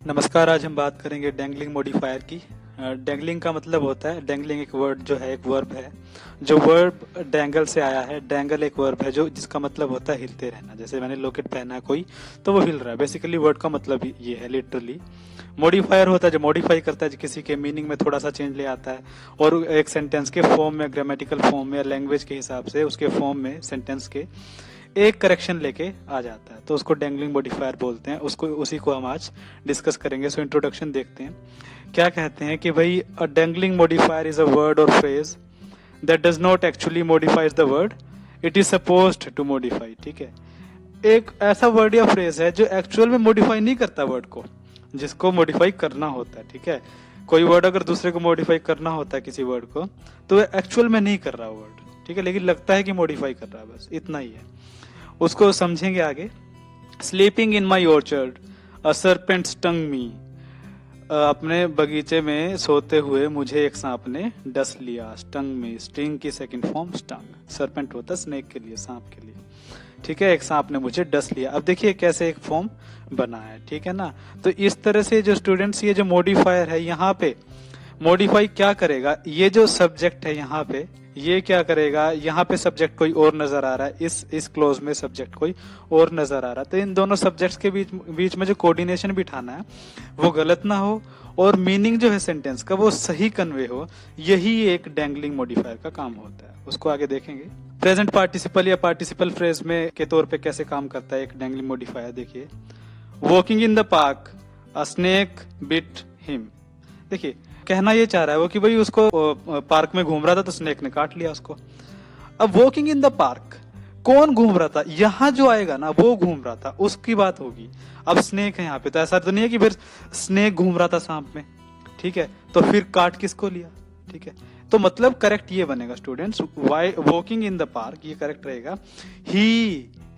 नमस्कार। आज हम बात करेंगे डैंगलिंग मॉडिफायर की। डैंगलिंग का मतलब होता है, डैंगलिंग एक वर्ड जो है, एक वर्ब है। जो वर्ब डैंगल से आया है। डैंगल एक वर्ब है जो जिसका मतलब होता है हिलते रहना। जैसे मैंने लॉकेट पहना है कोई, तो वो हिल रहा है। बेसिकली वर्ड का मतलब ये है लिटरली। मॉडिफायर होता है जो मॉडिफाई करता है, किसी के मीनिंग में थोड़ा सा चेंज ले आता है और एक सेंटेंस के फॉर्म में, ग्रामेटिकल फॉर्म में या लैंग्वेज के हिसाब से उसके फॉर्म में सेंटेंस के एक करेक्शन लेके आ जाता है, तो उसको डैंगलिंग मॉडिफायर बोलते हैं। उसको उसी को हम आज डिस्कस करेंगे। सो इंट्रोडक्शन देखते हैं। क्या कहते हैं कि भाई a dangling modifier is a word or phrase that does not actually modifies the word it is supposed to modify. ठीक है, एक ऐसा वर्ड या फ्रेज है जो एक्चुअल में मॉडिफाई नहीं करता वर्ड को, जिसको मॉडिफाई करना होता है। ठीक है, कोई वर्ड अगर दूसरे को मॉडिफाई करना होता है किसी वर्ड को, तो एक्चुअल में नहीं कर रहा वर्ड। ठीक है, लेकिन लगता है कि मॉडिफाई कर रहा है, बस इतना ही है। उसको समझेंगे आगे। Sleeping in my orchard a serpent stung me. अपने बगीचे में सोते हुए मुझे एक सांप ने डस लिया। स्टंग में, स्टिंग की सेकंड फॉर्म स्टंग। सर्पेंट होता है स्नेक के लिए, सांप के लिए। ठीक है, एक सांप ने मुझे डस लिया। अब देखिए कैसे एक फॉर्म बना है। ठीक है ना, तो इस तरह से जो स्टूडेंट्स, ये जो मॉडिफायर है यहाँ पे मॉडिफाई क्या करेगा, ये जो सब्जेक्ट है यहाँ पे, ये क्या करेगा, यहाँ पे सब्जेक्ट कोई और नजर आ रहा है, इस क्लोज में सब्जेक्ट कोई और नजर आ रहा है। तो इन दोनों सब्जेक्ट्स के बीच में जो कोऑर्डिनेशन बिठाना है वो गलत ना हो और मीनिंग जो है सेंटेंस का वो सही कन्वे हो। यही एक डैंगलिंग मॉडिफायर का काम होता है। उसको आगे देखेंगे। प्रेजेंट पार्टिसिपल या पार्टिसिपल फ्रेज में के तौर पे कैसे काम करता है एक डैंगलिंग मॉडिफायर, देखिए। Walking in the park a snake bit him. देखिए, कहना ये चाह रहा है वो कि भाई उसको पार्क में घूम रहा था तो स्नेक ने काट लिया उसको। अब वॉकिंग इन द पार्क, कौन घूम रहा था, यहां जो आएगा ना वो घूम रहा था, उसकी बात होगी। अब स्नेक है यहाँ पे, तो ऐसा तो नहीं है कि फिर स्नेक घूम रहा था सांप में। ठीक है, तो फिर काट किसको लिया। ठीक है, तो मतलब करेक्ट ये बनेगा students, why walking in the park, ये करेक्ट रहेगा।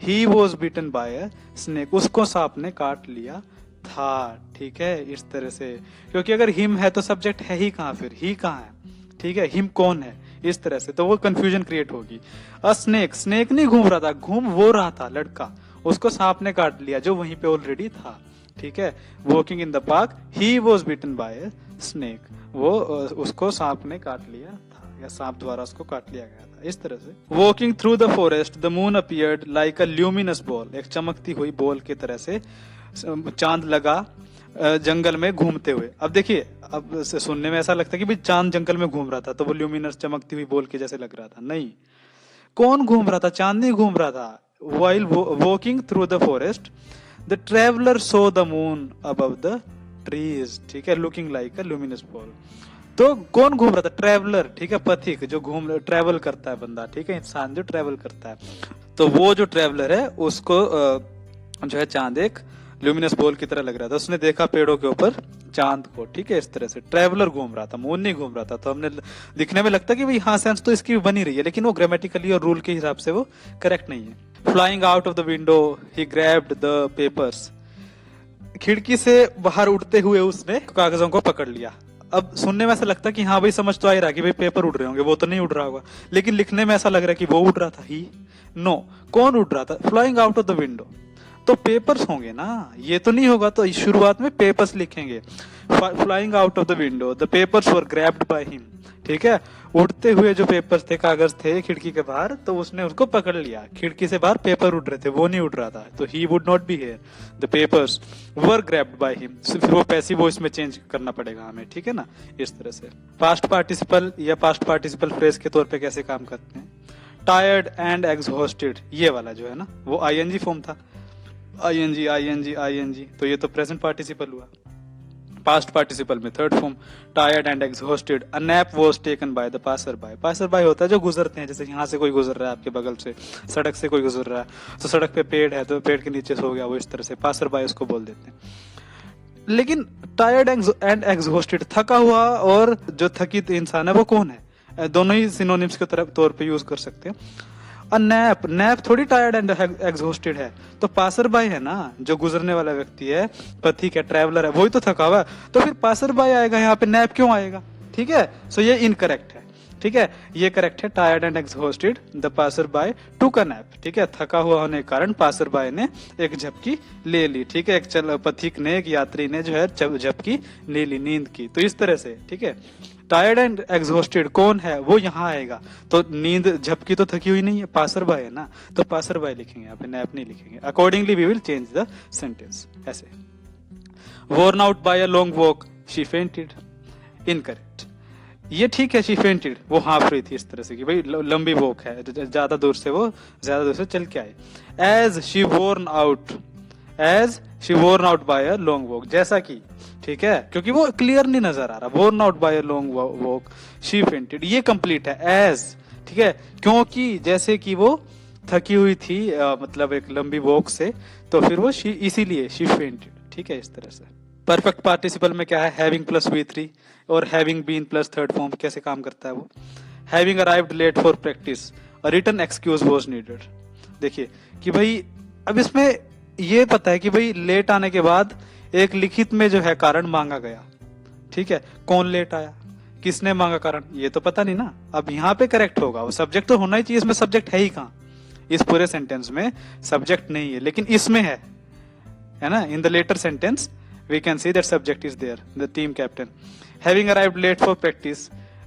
He was beaten by a snake, उसको सांप ने काट लिया था। ठीक है, इस तरह से, क्योंकि अगर हिम है तो सब्जेक्ट है ही कहाँ, फिर ही कहाँ है। ठीक है, हिम कौन है, इस तरह से तो वो कंफ्यूजन क्रिएट होगी। अ स्नेक, स्नेक नहीं घूम रहा था, घूम वो रहा था लड़का, उसको सांप ने काट लिया जो वहीं पे ऑलरेडी था। ठीक है, walking in the park he was beaten bye a snake, वो उसको सांप ने काट लिया था या सांप द्वारा उसको काट लिया गया था। इस तरह से walking through the forest the moon appeared like a luminous ball, एक चमकती हुई बॉल की तरह से चांद लगा जंगल में घूमते हुए। अब देखिए, अब सुनने में ऐसा लगता है कि भाई चांद जंगल में घूम रहा था तो वो ल्यूमिनस चमकती हुई बॉल के जैसे लग रहा था। नहीं, कौन घूम रहा था, चांद नहीं घूम रहा था। While walking through the forest the traveller so the moon above the trees. ठीक है, लुकिंग लाइक अ ल्यूमिनस बॉल। तो कौन घूम रहा था, ट्रेवलर। ठीक है, पथिक जो ट्रेवल करता है बंदा। ठीक है, इंसान जो ट्रेवल करता है, तो वो जो ट्रेवलर है उसको जो है चांद एक ल्यूमिनस बॉल की तरह लग रहा था। उसने देखा पेड़ों के ऊपर चांद को। ठीक है, इस तरह से ट्रेवलर घूम रहा था, मून नहीं घूम रहा था। तो हमने दिखने में लगता कि भाई हाँ, सेंस तो इसकी बनी रही है, लेकिन वो ग्रामेटिकली और रूल के हिसाब से वो करेक्ट नहीं है। Flying out of the window he grabbed the papers, खिड़की से बाहर उड़ते हुए उसने कागजों को पकड़ लिया। अब सुनने में ऐसा लगता कि हाँ भाई समझ तो आ ही रहा कि भाई पेपर उड़ रहे होंगे, वो तो नहीं उड़ रहा होगा, लेकिन लिखने में ऐसा लग रहा है कि वो उड़ रहा था। ही नो, कौन उड़ रहा था, flying out of the window, तो पेपर्स होंगे ना, ये तो नहीं होगा। तो शुरुआत में पेपर्स लिखेंगे। Flying out of the window the papers were grabbed by him. ठीक है, उड़ते हुए जो पेपर्स थे, कागज थे खिड़की के बाहर, तो उसने उसको पकड़ लिया। खिड़की से बाहर पेपर उड़ रहे थे, वो नहीं उड़ रहा था, तो he would not be here. The papers were grabbed by him, फिर वो पैसिव वॉइस में चेंज करना पड़ेगा हमें। ठीक है ना, इस तरह से। पास्ट पार्टिसिपल या पास्ट पार्टिसिपल फ्रेज के तौर पे कैसे काम करते हैं। टायर्ड एंड एग्जॉस्टेड, ये वाला जो है ना वो आईएनजी फॉर्म था। आईएनजी आईएनजी आईएनजी, तो ये तो प्रेजेंट पार्टिसिपल हुआ। पास्ट पार्टिसिपल में third form, tired and exhausted a nap was taken by the passer by. Passer by होता है जो गुजरते हैं, जैसे यहाँ से कोई गुजर रहा है आपके बगल से, सड़क से कोई गुजर रहा है, तो सड़क पे पेड़ है तो पेड़ के नीचे सो गया, वो इस तरह से पासर बाय उसको बोल देते हैं। लेकिन टायर्ड एंड एग्जॉस्टेड, थका हुआ और जो थकित इंसान है वो कौन है, दोनों ही सिनोनिम्स के तरफ तौर पे यूज कर सकते हैं। अ नैप, नैप थोड़ी टायर्ड एंड एग्जॉस्टेड है, तो पासर बाय है ना, जो गुजरने वाला व्यक्ति है, पथिक है, ट्रैवलर है, वही तो थका हुआ है, तो फिर पासर बाय आएगा यहाँ पे, नैप क्यों आएगा। ठीक है, सो ये इनकरेक्ट है। ठीक ठीक है, ये करेक्ट है। Tired and exhausted the passer by took a nap, ठीक है, थका हुआ होने के कारण पासर बाय ने एक झपकी ले ली, ठीक है, एक पथिक ने, एक यात्री ने जो है झपकी ले ली, नींद की। तो इस तरह से, ठीक है, टायर्ड एंड एग्जॉस्टेड कौन है, वो यहाँ आएगा। तो नींद झपकी तो थकी हुई नहीं है, पासर बाय है ना, तो पासर बाय लिखेंगे यहाँ पे, नैप नहीं लिखेंगे। Accordingly we will change the sentence ऐसे। worn out by a long walk she fainted, incorrect. ये ठीक है, शी फेंटेड, वो हाँफ रही थी इस तरह से कि भाई लंबी वॉक है, ज्यादा दूर से चल के आए। As she worn out by a long walk, जैसा कि, ठीक है, क्योंकि वो क्लियर नहीं नजर आ रहा, worn out by a long walk she fainted, ये कंप्लीट है। एज, ठीक है, क्योंकि जैसे कि वो थकी हुई थी, मतलब एक लंबी वॉक से, तो फिर वो शी, इसीलिए शी फेंटेड, ठीक है, इस तरह से। परफेक्ट पार्टिसिपल में क्या है, हैविंग प्लस V3 और having been plus third form कैसे काम करता है वो। Having arrived late for practice, a written excuse was needed. देखिए कि भाई अब इसमें ये पता है कि भाई लेट आने के बाद एक लिखित में जो है कारण मांगा गया, ठीक है, कौन लेट आया, किसने मांगा कारण, ये तो पता नहीं ना। अब यहाँ पे करेक्ट होगा, वो सब्जेक्ट तो होना ही चाहिए, इसमें सब्जेक्ट है ही कहाँ, इस पूरे सेंटेंस में सब्जेक्ट नहीं है, लेकिन इसमें है ना। In the latter sentence we can see that subject is there, the team captain having arrived late for practice,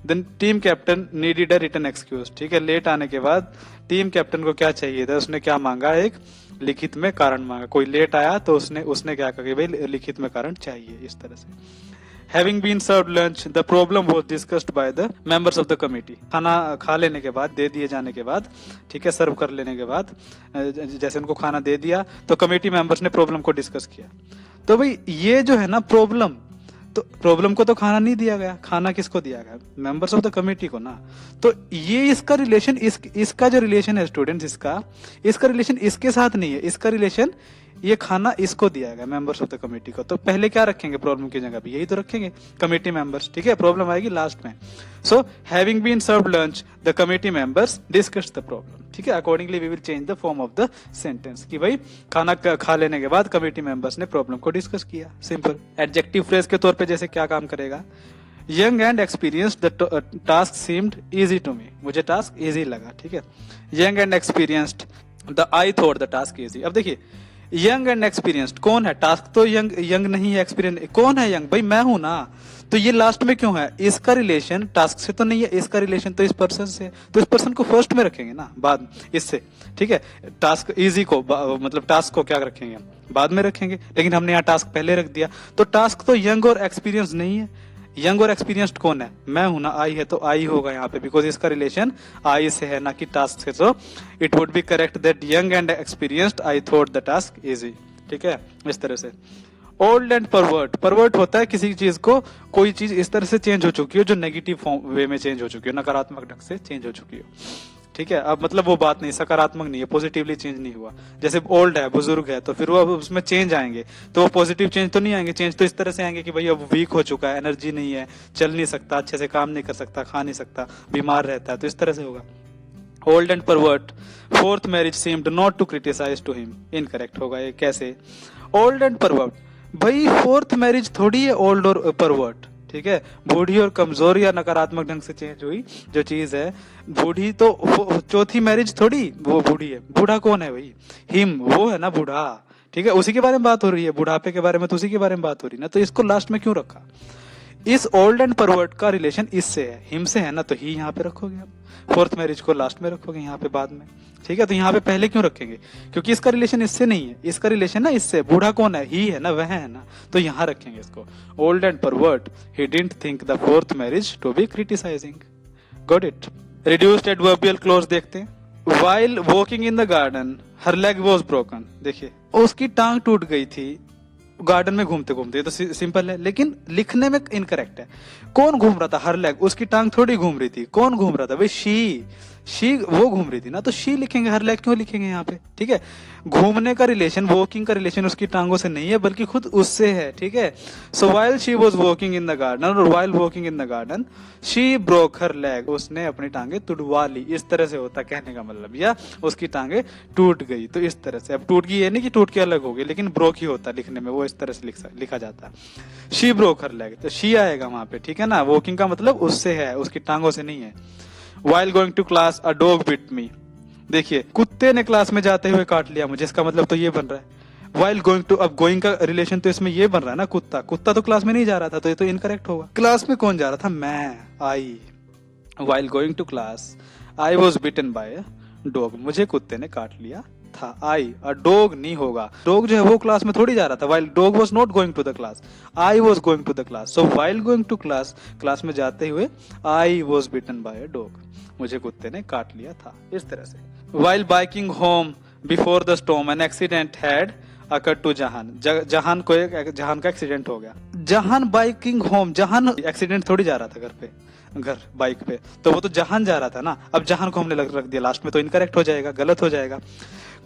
then team captain needed a written excuse, ठीक है, लेट आने के बाद टीम कैप्टन को क्या चाहिए था, उसने क्या मांगा, एक लिखित में कारण मांगा। कोई लेट आया तो उसने क्या कहा कि भाई लिखित में कारण चाहिए, इस तरह से। Having been served lunch, the problem was discussed by the members of the committee. खाना खा लेने के बाद, दे दिए जाने के बाद, ठीक है, सर्व कर लेने के बाद, जैसे उनको खाना दे दिया तो कमेटी मेंबर्स ने प्रॉब्लम को डिस्कस किया। तो भाई ये जो है ना प्रॉब्लम, तो प्रॉब्लम को तो खाना नहीं दिया गया, खाना किसको दिया गया, मेंबर्स ऑफ द कमेटी को ना। तो ये इसका रिलेशन, इसका जो रिलेशन है स्टूडेंट्स, इसका रिलेशन इसके साथ नहीं है, इसका रिलेशन ये खाना इसको दिया गया, मेंबर्स ऑफ द कमेटी को। तो पहले क्या रखेंगे प्रॉब्लम की जगह पे, यही तो रखेंगे, कमेटी मेंबर्स, ठीक है, प्रॉब्लम आएगी लास्ट में। So having been served lunch the committee members discussed the problem, ठीक है, accordingly we will change the form of the sentence कि भाई खाना खा लेने के बाद कमेटी मेंबर्स ने प्रॉब्लम को डिस्कस किया, सिंपल। एडजेक्टिव फ्रेज के तौर पे जैसे क्या काम करेगा, young and experienced the task seemed easy to me, मुझे टास्क इजी लगा, ठीक है। Young and experienced the I thought the task easy. अब देखिए यंग एंड एक्सपीरियंस्ड कौन है, टास्क तो यंग नहीं है, एक्सपीरियंस कौन है, यंग, भाई मैं हूं ना। तो ये लास्ट में क्यों है, इसका रिलेशन टास्क से तो नहीं है, इसका रिलेशन तो इस पर्सन से, तो इस पर्सन को फर्स्ट में रखेंगे ना, बाद इससे, ठीक है। टास्क इजी को मतलब टास्क को क्या रखेंगे, बाद में रखेंगे, लेकिन हमने यहाँ टास्क पहले रख दिया। तो टास्क तो यंग और एक्सपीरियंस नहीं है, यंग और एक्सपीरियंस्ड कौन है, मैं हूं ना, आई है, तो आई होगा यहाँ पे, बिकॉज इसका रिलेशन आई से है ना कि टास्क से। तो it would be correct that young and experienced I thought the task easy, ठीक है, इस तरह से। ओल्ड एंड परवर्ट होता है किसी चीज को, कोई चीज इस तरह से चेंज हो चुकी हो जो नेगेटिव फॉर्म वे में चेंज हो चुकी हो, नकारात्मक ढंग से चेंज हो चुकी हो, ठीक है। अब मतलब वो बात नहीं, सकारात्मक नहीं है, पॉजिटिवली चेंज नहीं हुआ। जैसे ओल्ड है, बुजुर्ग है, तो फिर वो अब उसमें चेंज आएंगे, तो वो पॉजिटिव चेंज तो नहीं आएंगे, चेंज तो इस तरह से आएंगे कि भाई अब वीक हो चुका है, एनर्जी नहीं है, चल नहीं सकता, अच्छे से काम नहीं कर सकता, खा नहीं सकता, बीमार रहता है, तो इस तरह से होगा। Old and pervert, fourth marriage seemed not to criticise to him, incorrect होगा ये। कैसे, ओल्ड एंड परवर्ट, भाई फोर्थ मैरिज थोड़ी है ओल्ड और परवर्ट, ठीक है। बूढ़ी और कमजोर या नकारात्मक ढंग से चेंज हुई जो चीज है, बूढ़ी तो चौथी मैरिज थोड़ी वो बूढ़ी है, बूढ़ा कौन है भाई, हिम, वो है ना बूढ़ा, ठीक है, उसी के बारे में बात हो रही है, बुढ़ापे के बारे में तो उसी के बारे में बात हो रही है ना, तो इसको लास्ट में क्यों रखा। इस ओल्ड एंड परवर्ट का रिलेशन इससे है, हिम से है ना, तो ही यहाँ पे रखोगे आप, फोर्थ मैरिज को लास्ट में रखोगे यहाँ पे बाद में, ठीक है। तो यहाँ पे पहले क्यों रखेंगे, क्योंकि इसका रिलेशन इससे नहीं है, इसका रिलेशन ना इससे, बूढ़ा कौन है, ही है ना, वह है ना, तो यहाँ रखेंगे इसको। Old and pervert, he didn't think the fourth marriage to be criticising, got it. Reduced adverbial clause देखते हैं। While walking in the garden, her leg was broken, देखिए उसकी टांग टूट गई थी गार्डन में घूमते घूमते, तो सिंपल है, लेकिन लिखने में इनकरेक्ट है। कौन घूम रहा था, हर लेग, उसकी टांग थोड़ी घूम रही थी, कौन घूम रहा था भाई, शी वो घूम रही थी ना, तो शी लिखेंगे, हर लेग क्यों लिखेंगे यहाँ पे, ठीक है। घूमने का रिलेशन, वॉकिंग का रिलेशन उसकी टांगों से नहीं है बल्कि खुद उससे है, ठीक है। So while she was walking in the garden, और while walking in the garden she broke her leg, उसने अपनी टांगे तुड़वा ली, इस तरह से होता कहने का मतलब, या उसकी टांगे टूट गई, तो इस तरह से। अब टूट गई है नहीं कि टूट के अलग हो गई, लेकिन ब्रोक ही होता लिखने में, वो इस तरह से लिखा जाता है। शी ब्रोक हर लेग, तो शी आएगा वहां पे, ठीक है ना, वॉकिंग का मतलब उससे है, उसकी टांगों से नहीं है। while going to class a dog bit me। देखिए कुत्ते ने क्लास में जाते हुए काट लिया मुझे, इसका मतलब तो ये बन रहा है while going to। अब going का रिलेशन तो इसमें ये बन रहा है ना, कुत्ता कुत्ता तो क्लास में नहीं जा रहा था, तो ये तो इनकरेक्ट होगा। क्लास में कौन जा रहा था? मैं, आई। while going to class I was bitten by a dog, मुझे कुत्ते ने काट लिया था। आई, अ डॉग नहीं होगा, डॉग जो है वो क्लास में थोड़ी जा रहा था। while dog was not going to the class, I was going to the class, so while going to class, class में जाते हुए I was bitten by a dog, मुझे कुत्ते ने काट लिया था। इस तरह से while biking home before the storm an accident had occurred to जहान, जहान का एक्सीडेंट हो गया। जहान बाइकिंग होम, जहान एक्सीडेंट थोड़ी जा रहा था घर पे, घर बाइक पे, तो वो तो जहान जा रहा था ना। अब जहान को हमने रख दिया लास्ट में, तो इनकरेक्ट हो जाएगा, गलत हो जाएगा।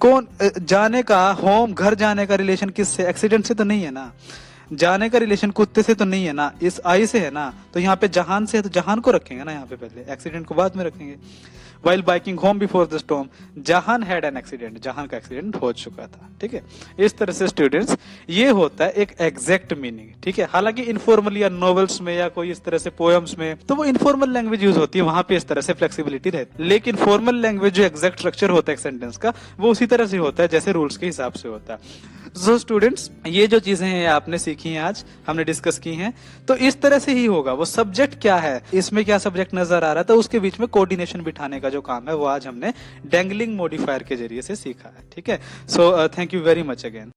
कौन जाने का, होम घर जाने का रिलेशन किससे? एक्सीडेंट से तो नहीं है ना, जाने का रिलेशन कुत्ते से तो नहीं है ना, इस आई से है ना, तो यहाँ पे जहान से है, तो जहान को रखेंगे ना यहाँ पे पहले, एक्सीडेंट को बाद में रखेंगे। while biking home before the storm जहान had an accident, जहान का एक्सीडेंट हो चुका था। ठीक है, इस तरह से स्टूडेंट्स ये होता है एक एग्जैक्ट मीनिंग। ठीक है, हालांकि इनफॉर्मल या नॉवेल्स में या कोई इस तरह से पोएम्स में तो वो इनफॉर्मल लैंग्वेज यूज होती है, वहां पे इस तरह से फ्लेक्सिबिलिटी रहती है। लेकिन फॉर्मल लैंग्वेज जो एग्जैक्ट स्ट्रक्चर होता है एक सेंटेंस का, वो उसी तरह से होता है जैसे रूल्स के हिसाब से होता है। सो स्टूडेंट्स, ये जो चीजें हैं आपने सीखी हैं, आज हमने डिस्कस की हैं, तो इस तरह से ही होगा। वो सब्जेक्ट क्या है, इसमें क्या सब्जेक्ट नजर आ रहा था, उसके बीच में कोऑर्डिनेशन बिठाने का जो काम है वो आज हमने डैंगलिंग मॉडिफायर के जरिए से सीखा है। ठीक है, so thank you very much again.